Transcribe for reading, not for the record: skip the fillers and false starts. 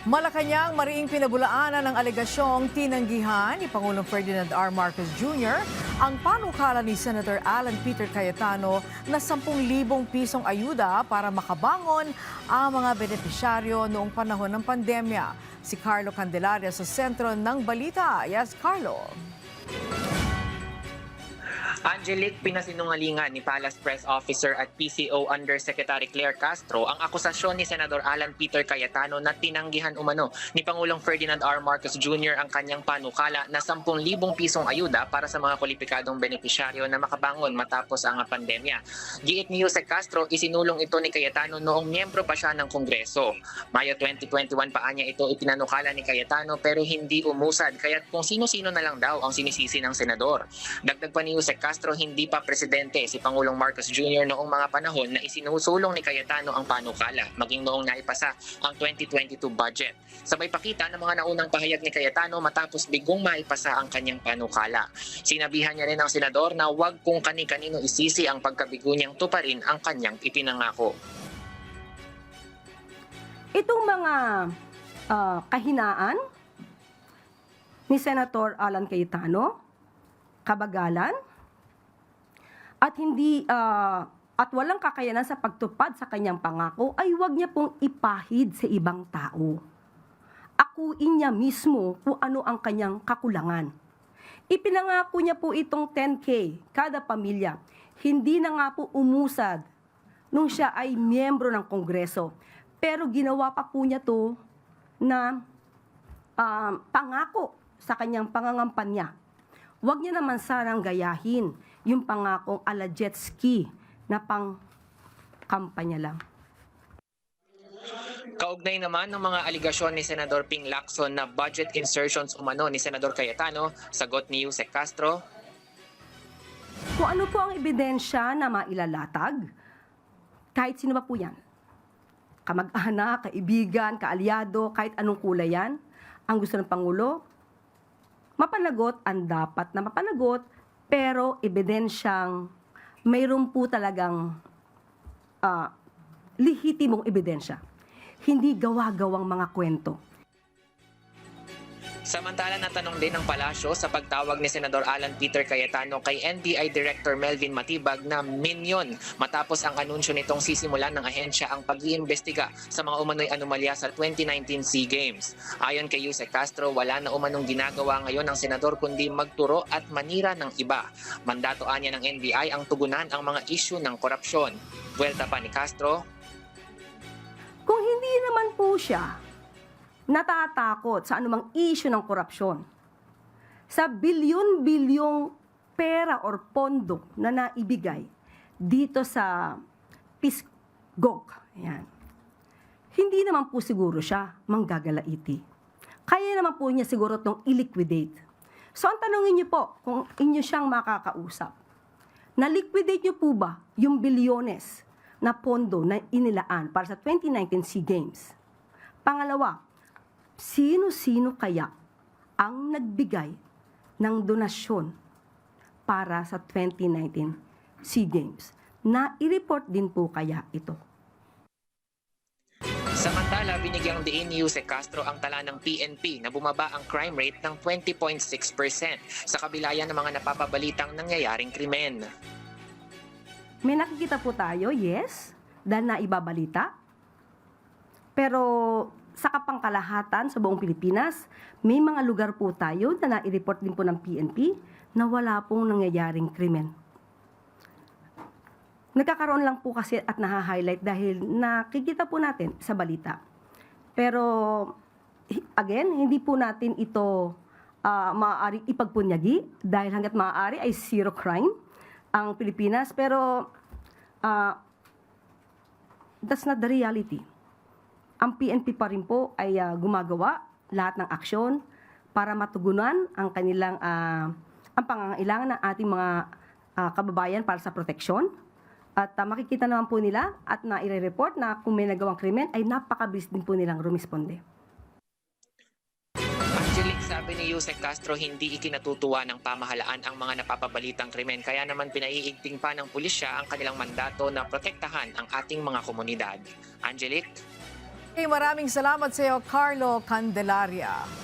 Malacanang mariing pinabulaanan ng alegasyong tinanggihan ni Pangulong Ferdinand R. Marcos Jr. ang panukala ni Senator Alan Peter Cayetano na 10,000 pisong ayuda para makabangon ang mga benepisyaryo noong panahon ng pandemya. Si Carlo Candelaria sa sentro ng balita. Yes, Carlo. Angelique, pinasinungalingan ni Palace Press Officer at PCO Undersecretary Claire Castro ang akusasyon ni Senador Alan Peter Cayetano na tinanggihan umano ni Pangulong Ferdinand R. Marcos Jr. ang kanyang panukala na 10,000 pisong ayuda para sa mga kwalipikadong benepisyaryo na makabangon matapos ang pandemya. Giit ni Jose Castro, isinulong ito ni Cayetano noong miyembro pa siya ng Kongreso. Mayo 2021 pa niya ito ipinanukala ni Cayetano pero hindi umusad, kaya't kung sino-sino na lang daw ang sinisisi ng senador. Dagdag pa ni Jose Castro, hindi pa presidente si Pangulong Marcos Jr. noong mga panahon na isinusulong ni Cayetano ang panukala, maging noong naipasa ang 2022 budget. Sabay pakita ng mga naunang pahayag ni Cayetano matapos bigong maipasa ang kanyang panukala. Sinabihan niya rin ang senador na huwag kung kani-kanino isisi ang pagkabigo niyang tuparin ang kanyang ipinangako. Itong mga kahinaan ni Senator Alan Cayetano, kabagalan, at walang kakayanan sa pagtupad sa kanyang pangako ay huwag niya pong ipahid sa ibang tao. Akuin niya mismo kung ano ang kanyang kakulangan. Ipinangako niya po itong 10K kada pamilya. Hindi na nga po umusad nung siya ay miyembro ng Kongreso. Pero ginawa pa po niya to na pangako sa kanyang pangangampanya. Huwag niya naman sanang gayahin yung pangakong ala jet ski na pang kampanya lang. Kaugnay naman ng mga aligasyon ni Senador Ping Lacson na budget insertions umano ni Senador Cayetano, sagot ni Jose Castro, Kung ano po ang ebidensya na mailalatag, kahit sino ba po yan, kamag-anak, kaibigan, kaalyado, kahit anong kulay yan, ang gusto ng Pangulo, mapanagot ang dapat na mapanagot, pero ebidensyang mayroon po talagang lehitimong ebidensya. Hindi gawa-gawang mga kwento. Samantala, natanong din ng palasyo sa pagtawag ni Senador Alan Peter Cayetano kay NBI Director Melvin Matibag na minyon matapos ang anunsyo nitong sisimulan ng ahensya ang pag-iimbestiga sa mga umano'y anomalya sa 2019 SEA Games. Ayon kay Jose Castro, wala na umanong ginagawa ngayon ng senador kundi magturo at manira ng iba. Mandato niya ng NBI ang tugunan ang mga isyu ng korupsyon. Buwelta pa ni Castro, Kung hindi naman po siya natatakot sa anumang issue ng korupsyon, sa bilyon-bilyong pera or pondo na naibigay dito sa PISGOG, ayan, hindi naman po siguro siya manggagalaiti. Kaya naman po niya siguro itong i-liquidate. So ang tanongin niyo po, kung inyo siyang makakausap, na-liquidate niyo po ba yung bilyones na pondo na inilaan para sa 2019 SEA Games? Pangalawa, sino-sino kaya ang nagbigay ng donasyon para sa 2019 SEA Games? Na i-report din po kaya ito? samantala binigyang diin ni Jose Castro ang tala ng PNP na bumaba ang crime rate ng 20.6% sa kabila yan ng mga napapabalitang nangyayaring krimen. May nakikita po tayo, yes, dahil naibabalita. Pero sa kapangkalahatan sa buong Pilipinas, may mga lugar po tayo na nai-report din po ng PNP na wala pong nangyayaring krimen. Nagkakaroon lang po kasi at naha-highlight dahil nakikita po natin sa balita. Pero again, hindi po natin ito maaari ipagpunyagi dahil hanggat maaari ay zero crime ang Pilipinas. Pero that's not the reality. Ang PNP pa rin po ay gumagawa lahat ng aksyon para matugunan ang kanilang ang pangangailangan ng ating mga kababayan para sa proteksyon. At makikita naman po nila at na-report na kung may nagawang krimen ay napakabilis din po nilang rumisponde. Angelique, sabi ni Jose Castro, hindi ikinatutuwa ng pamahalaan ang mga napapabalitang krimen, kaya naman pinaiigting pa ng pulisya ang kanilang mandato na protektahan ang ating mga komunidad. Angelique? Maraming salamat sa iyo, Carlo Candelaria.